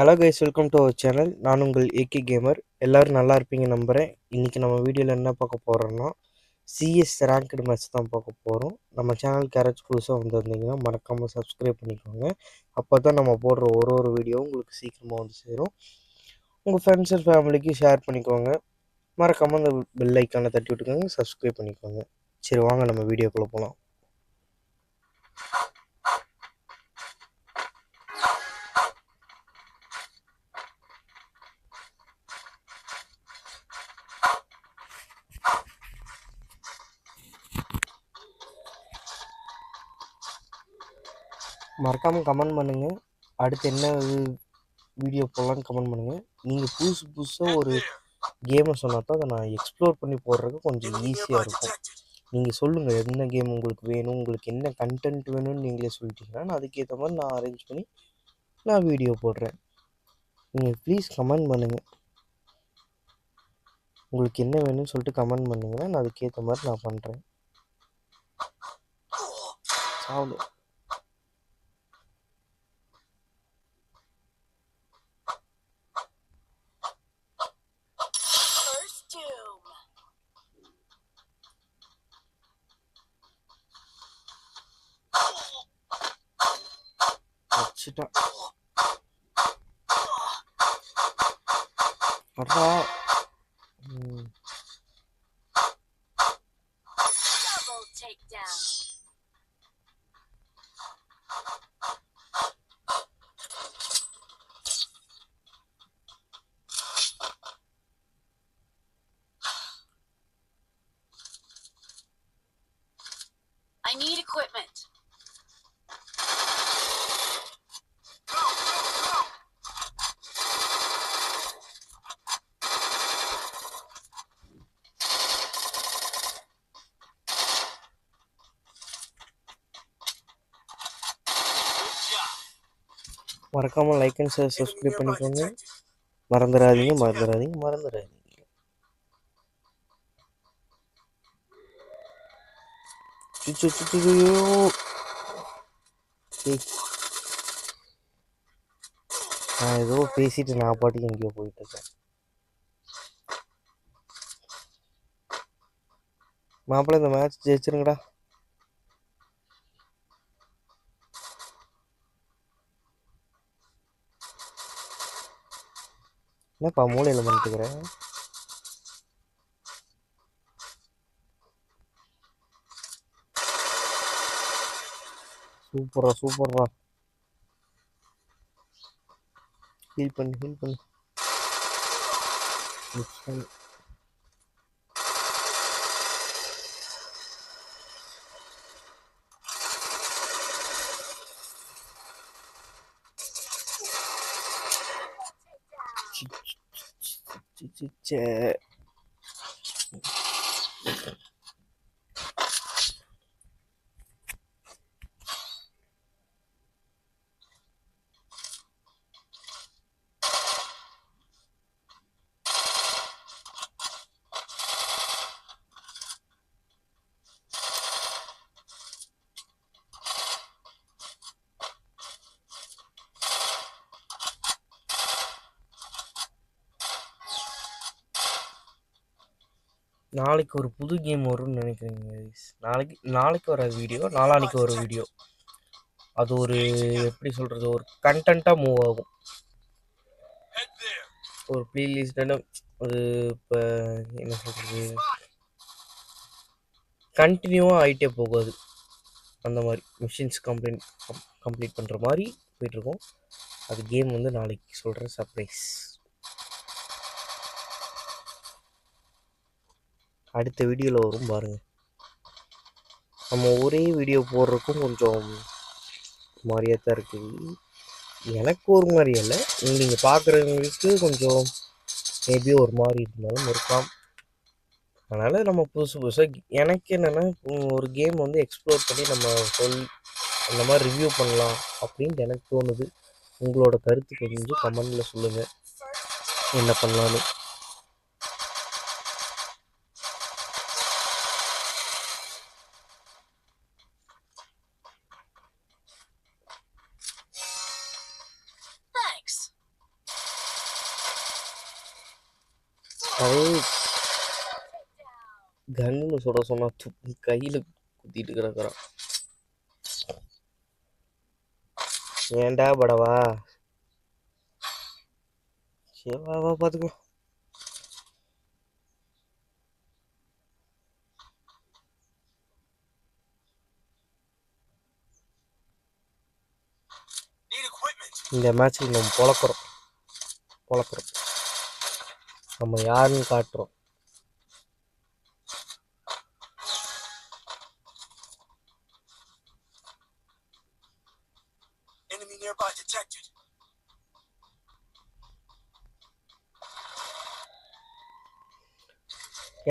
Hello guys, welcome to our channel. நான் உங்கள் AK gamer. எல்லோரும் நல்லா இருப்பீங்க நம்புகிறேன். இன்றைக்கி நம்ம வீடியோவில் என்ன பார்க்க போகிறோன்னா சிஎஸ் ரேங்க்டு மேட்ச் தான் பார்க்க போகிறோம். நம்ம சேனலுக்கு யாராச்சும் புதுசாக வந்திருந்தீங்கன்னா மறக்காமல் சப்ஸ்கிரைப் பண்ணிக்கோங்க. அப்போ தான் நம்ம போடுற ஒரு வீடியோவும் உங்களுக்கு சீக்கிரமாக வந்து சேரும். உங்கள் ஃப்ரெண்ட்ஸ் அண்ட் ஃபேமிலிக்கு ஷேர் பண்ணிக்கோங்க. மறக்காமல் அந்த பெல் ஐக்கானை தட்டி விட்டுக்கோங்க, சப்ஸ்கிரைப் பண்ணிக்கோங்க. சரி, வாங்க நம்ம வீடியோக்குள்ளே போகலாம். மறக்காமல் கமெண்ட் பண்ணுங்கள், அடுத்து என்ன வீடியோ போடலான்னு கமெண்ட் பண்ணுங்கள். நீங்கள் புதுசாக ஒரு கேமை சொன்னால் தான் அதை நான் எக்ஸ்ப்ளோர் பண்ணி போடுறதுக்கு கொஞ்சம் ஈஸியாக இருக்கும். நீங்கள் சொல்லுங்கள் என்ன கேம் உங்களுக்கு வேணும், உங்களுக்கு என்ன கண்டென்ட் வேணும்னு நீங்களே சொல்லிட்டீங்கன்னா நான் அதுக்கேற்ற மாதிரி நான் அரேஞ்ச் பண்ணி நான் வீடியோ போடுறேன். நீங்கள் ப்ளீஸ் கமெண்ட் பண்ணுங்கள், உங்களுக்கு என்ன வேணும்னு சொல்லிட்டு கமெண்ட் பண்ணுங்கன்னா நான் அதுக்கேற்ற மாதிரி நான் பண்ணுறேன். சாவு வச்சுட்டான். அடா I need equipment. மறக்காமல் லைக் அண்ட் ஷேர் சப்ஸ்கிரைப் பண்ணிக்கோங்க. மறந்துடாதீங்க. நான் ஏதோ பேசிட்டு நான் பாட்டுக்கு எங்கேயோ போயிட்டு இருக்கேன். மாப்பிள்ளை இந்த மேட்ச் ஜெயிச்சிருங்கடா. என்னப்பா மூளையில் பண்ணிட்டுக்கிறேன். சூப்பரா ஹீல் பண்ணு. நாளைக்கு ஒரு புது கேம் வரும்னு நினைக்கிறேங்க. நாளைக்கு வர வீடியோ, நாளானிக்கு ஒரு வீடியோ. அது ஒரு எப்படி சொல்கிறது, ஒரு கண்டென்ட்டாக மூவ் ஆகும். ஒரு ப்ளேலிஸ்டான ஒரு இப்போ என்ன சொல்கிறது, கண்டினியூவாக ஆகிட்டே போகாது. அந்த மாதிரி மிஷின்ஸ் கம்ப்ளீட் பண்ணுற மாதிரி போயிட்டுருக்கோம். அது கேம் வந்து நாளைக்கு சொல்கிறேன், சர்ப்ரைஸ். அடுத்த வீடியோவில் வரும் பாருங்கள். நம்ம ஒரே வீடியோ போடுறதுக்கும் கொஞ்சம் மாதிரியாக தான் இருக்குது. எனக்கு ஒரு மாதிரி இல்லை, நீங்கள் பார்க்குறவங்களுக்கு கொஞ்சம் மேபி ஒரு மாதிரி இருந்தாலும் இருக்கலாம். அதனால் நம்ம புதுசாக எனக்கு என்னென்னா ஒரு கேம் வந்து எக்ஸ்ப்ளோர் பண்ணி நம்ம அந்த மாதிரி ரிவ்யூ பண்ணலாம் அப்படின்ட்டு எனக்கு தோணுது. உங்களோட கருத்து கொஞ்சம் கமெண்டில் சொல்லுங்கள் என்ன பண்ணலான்னு. அதே கன்னு சுட சொன்னா கையில் குத்திட்டு கிடக்குறான். ஏன்டா படவா? சரி வா பார்த்துக்கலாம். இந்த மேட்ச்சுக்கு நம்ம பொழக்கிறோம். நம்ம யாருன்னு காட்டுறோம்.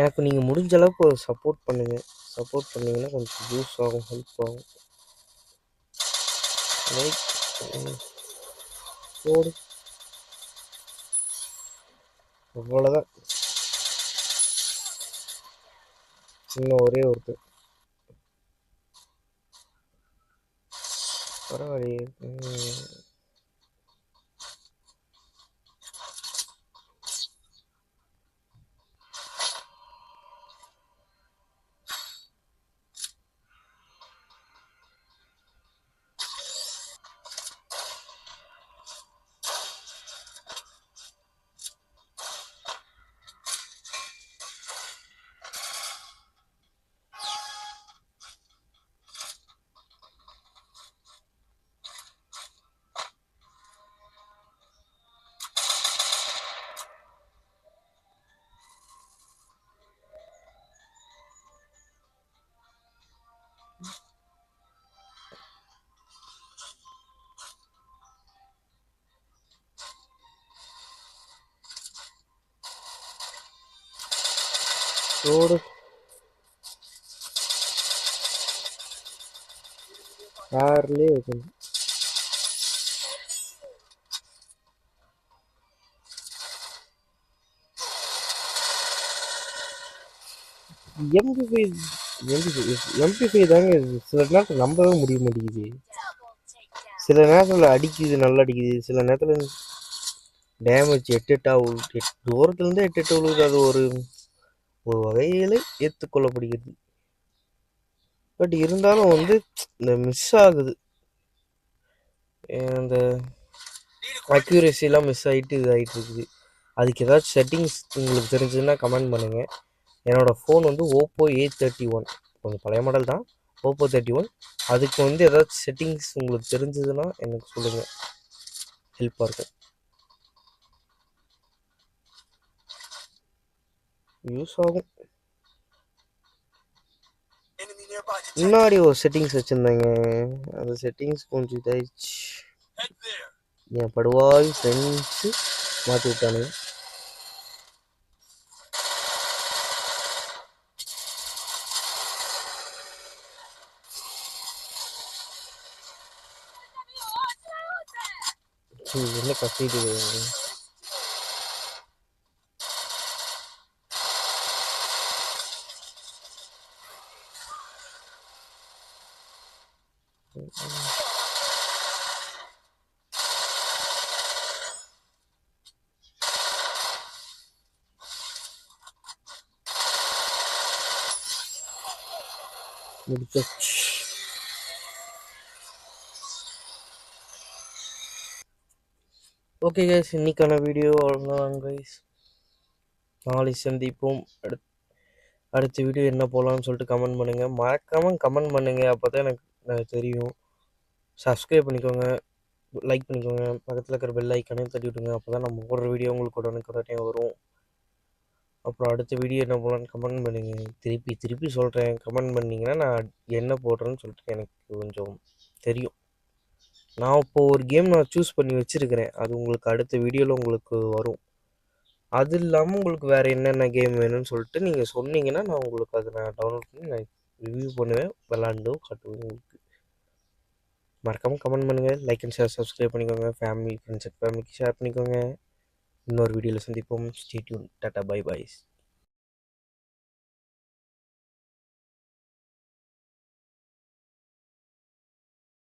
எனக்கு நீங்கள் முடிஞ்ச அளவுக்கு ஒரு சப்போர்ட் பண்ணுங்கள். சப்போர்ட் பண்ணிங்கன்னா கொஞ்சம் யூஸ் ஆகும், ஹெல்ப் ஆகும். லைக் போடு. அவ்வளோதான். இன்னும் ஒரே ஒருத்தர். பரவாயில்லையே. போடு. கார்லேயே வைக்கணும். எம்பி5 தாங்க சில நேரத்தில் நம்பவே முடிய மாட்டேங்குது. சில நேரத்தில் அடிக்குது, நல்லா அடிக்குது. சில நேரத்தில் டேமேஜ் 8 ஆகுது. தூரத்துலேருந்து 8 விழுகுது. அது ஒரு வகையில் ஏற்றுக்கொள்ளப்படுகிறது. பட் இருந்தாலும் வந்து இந்த மிஸ் ஆகுது. அந்த அக்யூரேசிலாம் மிஸ் ஆகிட்டு இது ஆகிட்டு இருக்குது. அதுக்கு ஏதாச்சும் செட்டிங்ஸ் உங்களுக்கு தெரிஞ்சதுன்னா கமெண்ட் பண்ணுங்கள். என்னோடய ஃபோன் வந்து ஓப்போ A31, கொஞ்சம் பழைய மாடல் தான், ஓப்போ 31. அதுக்கு வந்து ஏதாச்சும் செட்டிங்ஸ் உங்களுக்கு தெரிஞ்சதுன்னா எனக்கு சொல்லுங்கள், ஹெல்ப்பாக இருக்கும், யூஸ் ஆகும். முன்னாடி ஒரு செட்டிங்ஸ் வச்சுருந்தேங்க, அந்த செட்டிங்ஸ் கொஞ்சம் இதாகிடுச்சு. என் படுவாய் ஃப்ரெண்ட்ஸு மாற்றி விட்டானுங்க. என்ன கத்திட்டு முடிச்சாச்சு. ஓகே கைஸ், இன்னைக்கான வீடியோ அவ்வளோதான் கைஸ். நாளை சந்திப்போம். அடுத்த வீடியோ என்ன போகலான்னு சொல்லிட்டு கமெண்ட் பண்ணுங்கள். மறக்காமல் கமெண்ட் பண்ணுங்கள், அப்போ தான் எனக்கு தெரியும். சப்ஸ்கிரைப் பண்ணிக்கோங்க, லைக் பண்ணிக்கோங்க, பக்கத்தில் இருக்கிற பெல் ஐக்கானையும் தட்டி விட்டுங்க. அப்போ தான் நம்ம போடுற வீடியோ உங்களுக்கு உடனே வரும். அப்புறம் அடுத்த வீடியோ என்ன போகலான்னு கமெண்ட் பண்ணுங்கள். திருப்பி சொல்கிறேன், கமெண்ட் பண்ணிங்கன்னா நான் என்ன போடுறேன்னு சொல்லிட்டு எனக்கு கொஞ்சம் தெரியும். நான் இப்போது ஒரு கேம் நான் சூஸ் பண்ணி வச்சுருக்கிறேன், அது உங்களுக்கு அடுத்த வீடியோவில் உங்களுக்கு வரும். அது இல்லாமல் உங்களுக்கு வேறு என்னென்ன கேம் வேணும்னு சொல்லிட்டு நீங்கள் சொன்னீங்கன்னா நான் உங்களுக்கு அதை டவுன்லோட் பண்ணி நான் ரிவ்யூ பண்ணுவேன், விளாண்டும் காட்டுவேன் உங்களுக்கு. மறக்காமல் கமெண்ட் பண்ணுங்கள், லைக் அண்ட் ஷேர், சப்ஸ்கிரைப் பண்ணிக்கோங்க, ஃபேமிலிக்கு ஷேர் பண்ணிக்கோங்க. இன்னொரு வீடியோவில் சந்திப்போம். Stay tuned. Tata, bye boys.